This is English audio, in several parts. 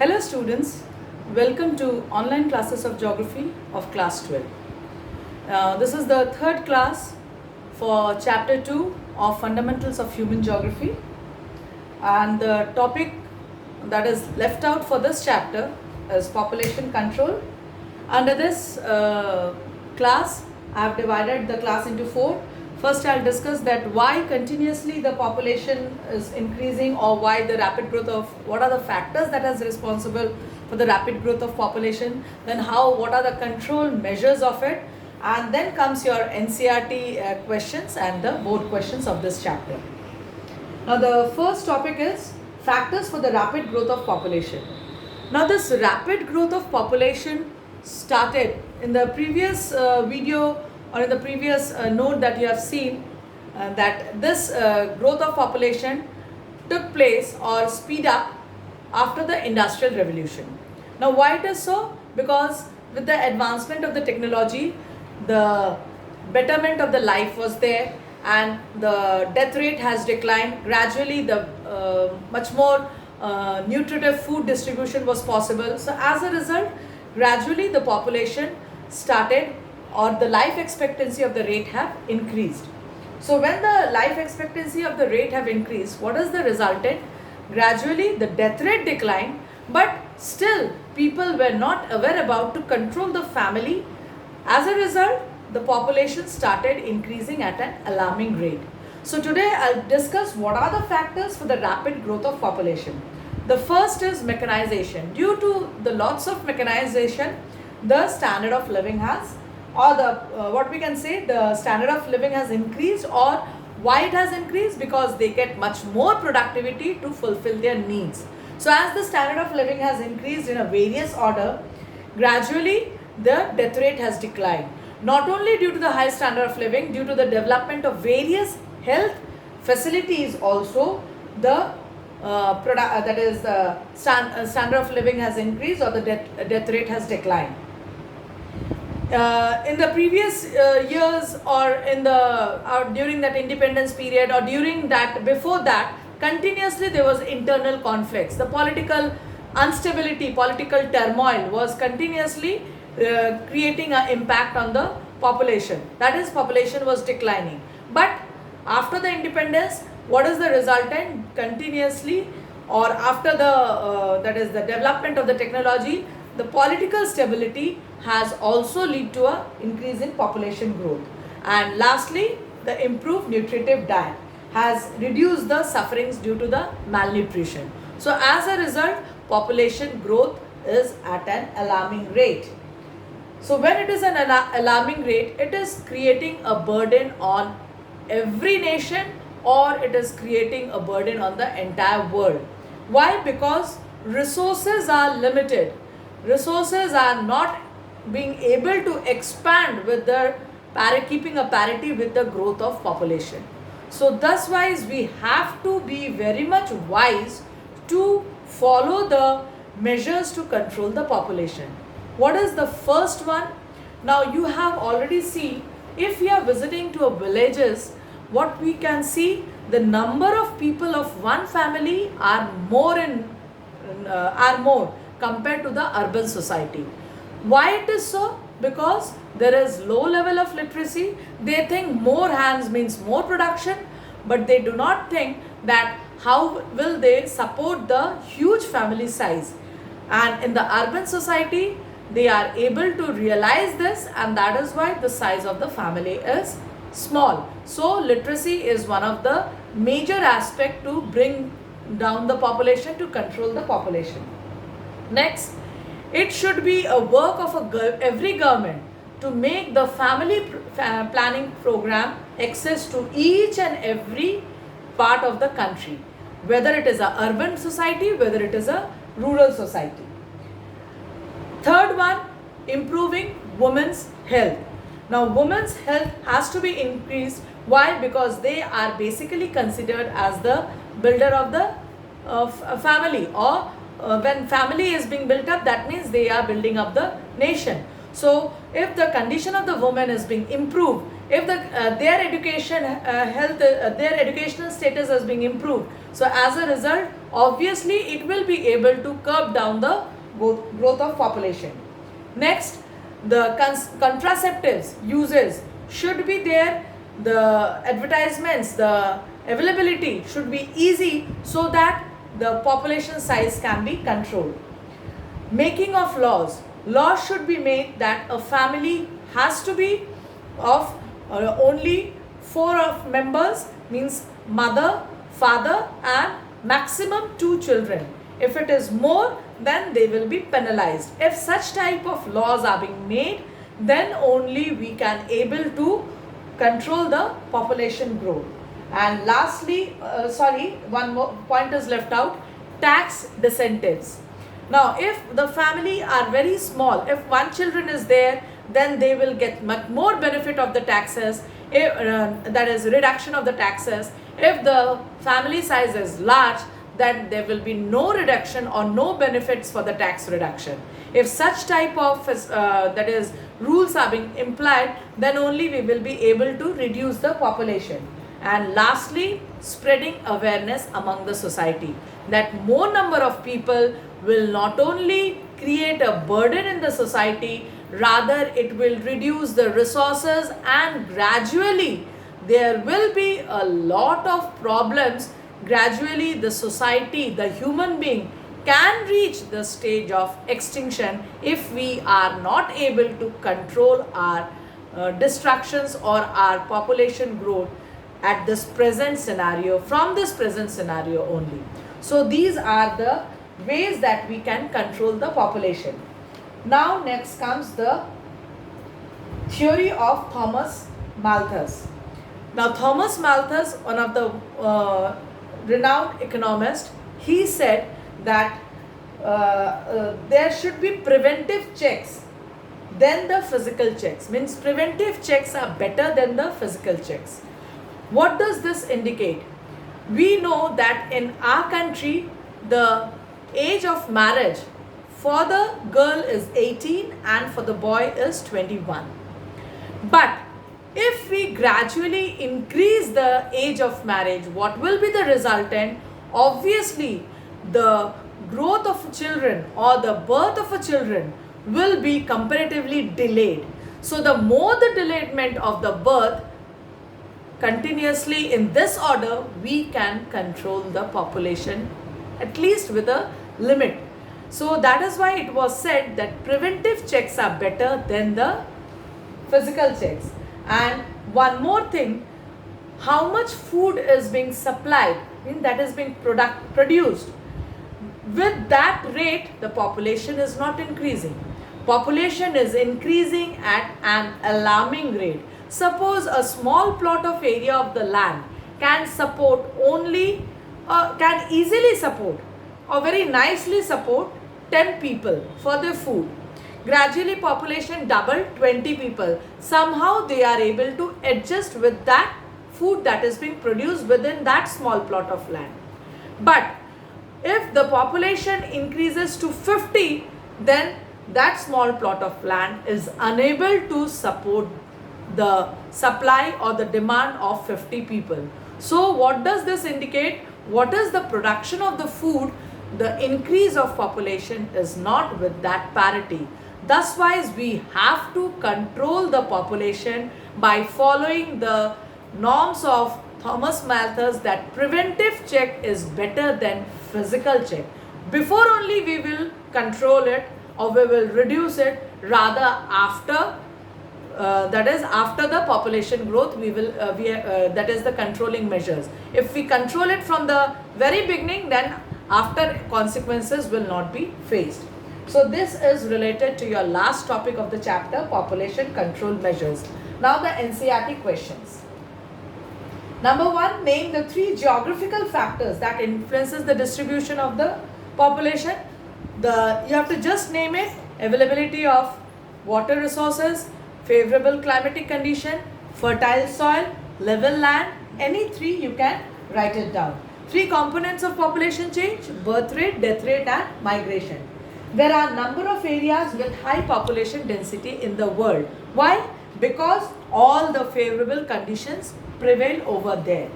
Hello students, welcome to online classes of geography of class 12. This is the third class for chapter 2 of fundamentals of human geography, and the topic that is left out for this chapter is population control. Under this class, I have divided the class into four. First, I'll discuss that why continuously the population is increasing, or why the rapid growth of, what are the factors that is responsible for the rapid growth of population, then what are the control measures of it, and then comes your NCERT questions and the board questions of this chapter. Now the first topic is factors for the rapid growth of population. Now this rapid growth of population started in the previous video, or in the previous note that you have seen, that this growth of population took place or speed up after the industrial revolution. Now why it is so? Because with the advancement of the technology, the betterment of the life was there, and the death rate has declined. Gradually the much more nutritive food distribution was possible. So as a result, gradually the population started, or the life expectancy of the rate have increased. So when the life expectancy of the rate have increased, what is the resultant? Gradually the death rate declined, but still people were not aware about to control the family. As a result, the population started increasing at an alarming rate. So today I'll discuss what are the factors for the rapid growth of population. The first is mechanization. Due to the lots of mechanization, the standard of living has, or the what we can say, the standard of living has increased. Or why it has increased? Because they get much more productivity to fulfill their needs. So as the standard of living has increased in a various order, gradually the death rate has declined. Not only due to the high standard of living, due to the development of various health facilities also, the standard of living has increased, or the death rate has declined. In the previous years, or in the during that independence period, or during that, before that, continuously there was internal conflicts. The political instability, political turmoil was continuously creating an impact on the population. That is, population was declining. But after the independence, what is the resultant? Continuously, or after the that is the development of the technology, the political stability has also led to an increase in population growth. And lastly, the improved nutritive diet has reduced the sufferings due to the malnutrition. So as a result, population growth is at an alarming rate. So when it is an alarming rate, it is creating a burden on every nation, or it is creating a burden on the entire world. Why? Because resources are limited. Resources are not being able to expand with the keeping a parity with the growth of population. So thus wise, we have to be very much wise to follow the measures to control the population. What is the first one? Now you have already seen, if you are visiting to a villages, what we can see, the number of people of one family are more compared to the urban society. Why it is so? Because there is low level of literacy. They think more hands means more production, but they do not think that how will they support the huge family size. And in the urban society, they are able to realize this, and that is why the size of the family is small. So literacy is one of the major aspect to bring down the population, to control the population. Next, it should be a work of every government to make the family planning program access to each and every part of the country, whether it is a urban society, whether it is a rural society. Third one, improving women's health. Now women's health has to be increased. Why? Because they are basically considered as the builder of the family, or when family is being built up, that means they are building up the nation. So if the condition of the woman is being improved, if their education health their educational status is being improved, so as a result obviously it will be able to curb down the growth of population. Next, the contraceptives uses should be there, the advertisements, the availability should be easy so that the population size can be controlled. Making of laws should be made that a family has to be of only 4 of members, means mother, father and maximum 2 children. If it is more, then they will be penalized. If such type of laws are being made, then only we can able to control the population growth. And lastly, one more point is left out, tax disincentives. Now, if the family are very small, if 1 children is there, then they will get much more benefit of the taxes, that is reduction of the taxes. If the family size is large, then there will be no reduction or no benefits for the tax reduction. If such type of that is rules are being implied, then only we will be able to reduce the population. And lastly, spreading awareness among the society, that more number of people will not only create a burden in the society, rather it will reduce the resources, and gradually there will be a lot of problems. Gradually the society, the human being can reach the stage of extinction if we are not able to control our distractions or our population growth at this present scenario, from this present scenario only. So these are the ways that we can control the population. Now next comes the theory of Thomas Malthus. Now Thomas Malthus, one of the renowned economist, he said that there should be preventive checks than the physical checks. Means preventive checks are better than the physical checks. What does this indicate? We know that in our country the age of marriage for the girl is 18 and for the boy is 21. But if we gradually increase the age of marriage, what will be the resultant? Obviously, the growth of children or the birth of children will be comparatively delayed. So the more the delayment of the birth, continuously in this order, we can control the population at least with a limit. So that is why it was said that preventive checks are better than the physical checks. And one more thing, how much food is being supplied, that is being produced. With that rate, the population is not increasing. Population is increasing at an alarming rate. Suppose a small plot of area of the land can support only, can easily support or very nicely support 10 people for their food. Gradually population doubled, 20 people. Somehow they are able to adjust with that food that is being produced within that small plot of land. But if the population increases to 50, then that small plot of land is unable to support the supply or the demand of 50 people. So what does this indicate? What is the production of the food? The increase of population is not with that parity. Thus wise, we have to control the population by following the norms of Thomas Malthus, that preventive check is better than physical check. Before only we will control it or we will reduce it, rather after that is after the population growth we will that is the controlling measures. If we control it from the very beginning, then after consequences will not be faced. So this is related to your last topic of the chapter, population control measures. Now the NCERT questions. Number 1, name the 3 geographical factors that influences the distribution of the population. You have to just name it: availability of water resources, favorable climatic condition, fertile soil, level land. Any 3 you can write it down. 3 components of population change: birth rate, death rate and migration. There are number of areas with high population density in the world. Why? Because all the favorable conditions prevail over there.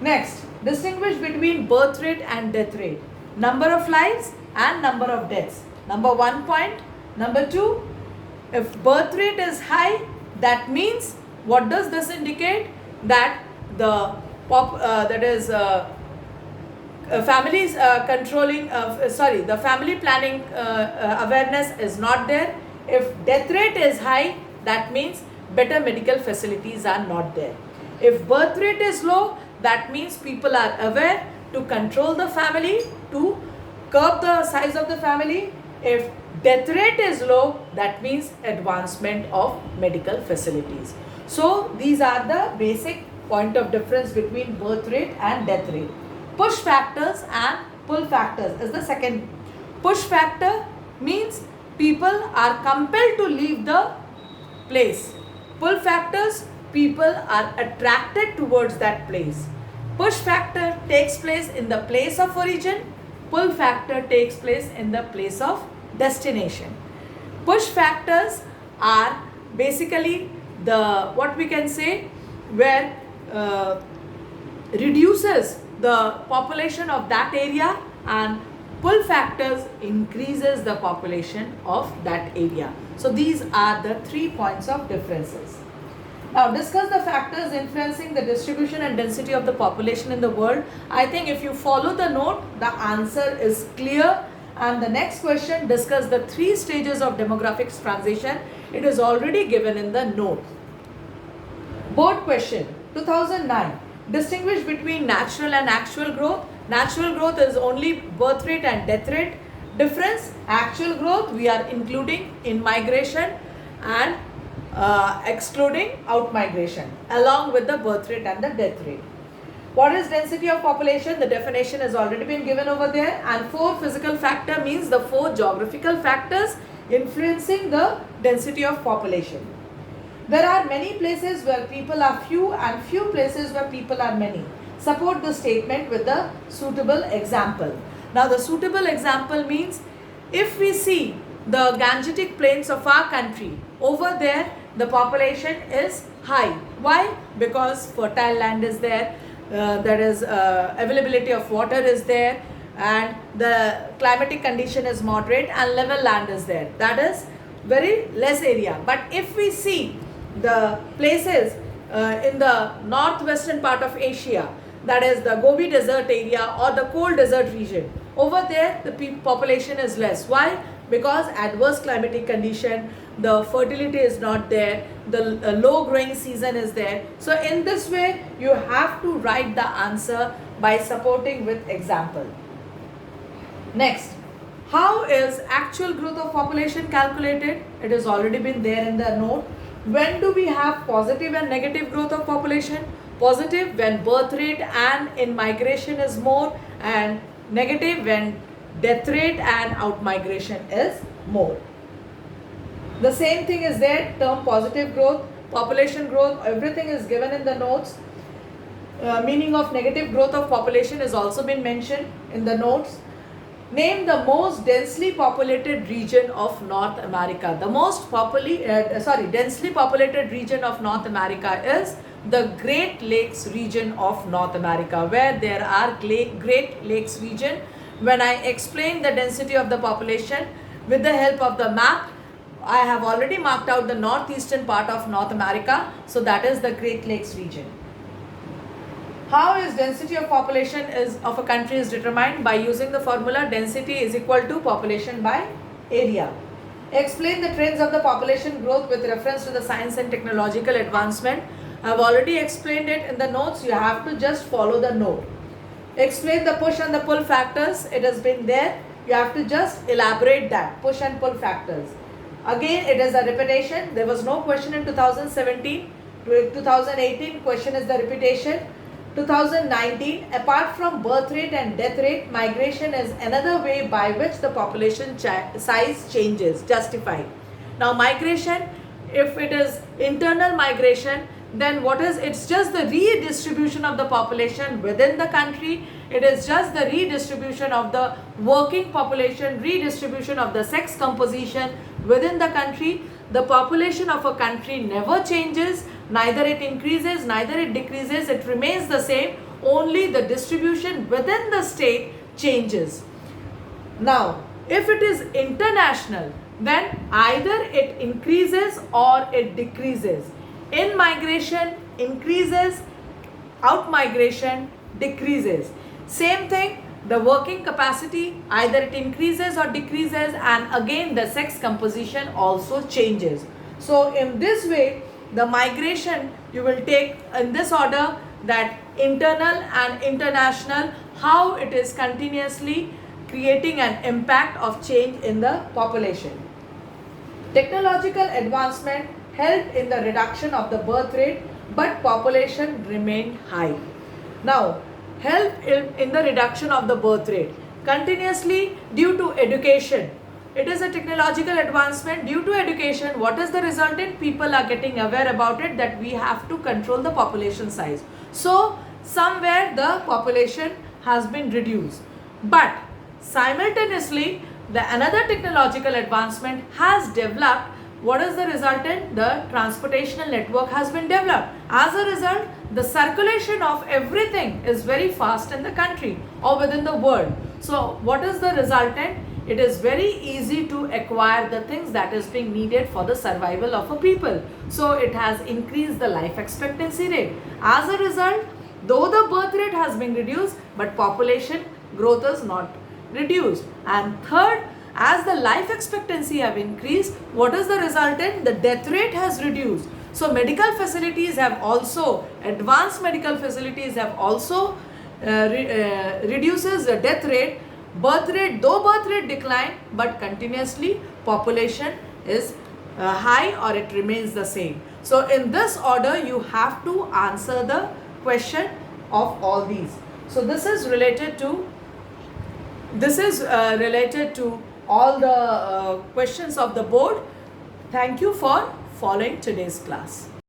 Next, distinguish between birth rate and death rate. Number of lives and number of deaths. Number 1 point. Number 2, if birth rate is high, that means, what does this indicate? That the families the family planning awareness is not there. If death rate is high, that means better medical facilities are not there. If birth rate is low, that means people are aware to control the family, to curb the size of the family. If death rate is low, that means advancement of medical facilities. So these are the basic point of difference between birth rate and death rate. Push factors and pull factors is the second. Push factor means people are compelled to leave the place. Pull factors, people are attracted towards that place. Push factor takes place in the place of origin. Pull factor takes place in the place of destination. Push factors are basically the, what we can say, where reduces the population of that area, and pull factors increases the population of that area. So these are the 3 points of differences. Now discuss the factors influencing the distribution and density of the population in the world. I think if you follow the note, the answer is clear. And the next question, discuss the 3 stages of demographics transition. It is already given in the note. Board question 2009. Distinguish between natural and actual growth. Natural growth is only birth rate and death rate difference. Actual growth we are including in migration and excluding out migration along with the birth rate and the death rate. What is density of population? The definition has already been given over there. And 4 physical factor means the 4 geographical factors influencing the density of population. There are many places where people are few and few places where people are many. Support the statement with the suitable example. Now the suitable example means, if we see the Gangetic plains of our country, over there the population is high. Why? Because fertile land is there, availability of water is there, and the climatic condition is moderate, and level land is there. That is very less area. But if we see the places in the northwestern part of Asia, that is the Gobi Desert area or the cold desert region, over there the population is less. Why? Because adverse climatic condition, the fertility is not there, the low growing season is there. So in this way you have to write the answer by supporting with example. Next, how is actual growth of population calculated? It has already been there in the note. When do we have positive and negative growth of population? Positive when birth rate and in migration is more, and negative when death rate and out migration is more. The same thing is there, term positive growth, population growth, everything is given in the notes. Meaning of negative growth of population has also been mentioned in the notes. Name the most densely populated region of North America. The most densely populated region of North America is the Great Lakes region of North America, where there are Great Lakes region. When I explain the density of the population with the help of the map, I have already marked out the northeastern part of North America. So that is the Great Lakes region. How is density of population of a country is determined? By using the formula density is equal to population by area. Explain the trends of the population growth with reference to the science and technological advancement. I have already explained it in the notes. You have to just follow the note. Explain the push and the pull factors. It has been there. You have to just elaborate that push and pull factors. Again, it is a repetition. There was no question in 2017. 2018 question is the repetition. 2019, apart from birth rate and death rate, migration is another way by which the population size changes, justified. Now migration, if it is internal migration, then what is, it's just the redistribution of the population within the country. It is just the redistribution of the working population, redistribution of the sex composition within the country. the population of a country never changes, neither it increases, neither it decreases, it remains the same, only the distribution within the state changes. Now, if it is international, then either it increases or it decreases. In migration, increases, out migration, decreases. Same thing, the working capacity, either it increases or decreases, and again the sex composition also changes. So in this way, the migration you will take in this order, that internal and international, how it is continuously creating an impact of change in the population. Technological advancement helped in the reduction of the birth rate, but population remained high. Now, help in the reduction of the birth rate continuously due to education. It is a technological advancement. Due to education, what is the resultant? People are getting aware about it, that we have to control the population size. So, somewhere the population has been reduced. But simultaneously, another technological advancement has developed. What is the resultant? The transportational network has been developed. As a result, the circulation of everything is very fast in the country or within the world. So what is the resultant? It is very easy to acquire the things that is being needed for the survival of a people. So it has increased the life expectancy rate. As a result, though the birth rate has been reduced, but population growth is not reduced. And third, as the life expectancy have increased, what is the resultant? The death rate has reduced. So medical facilities have also, advanced medical facilities have also reduces the death rate. Birth rate, though birth rate decline, but continuously population is high, or it remains the same. So in this order, you have to answer the question of all these. So this is related to all the questions of the board. Thank you for following today's class.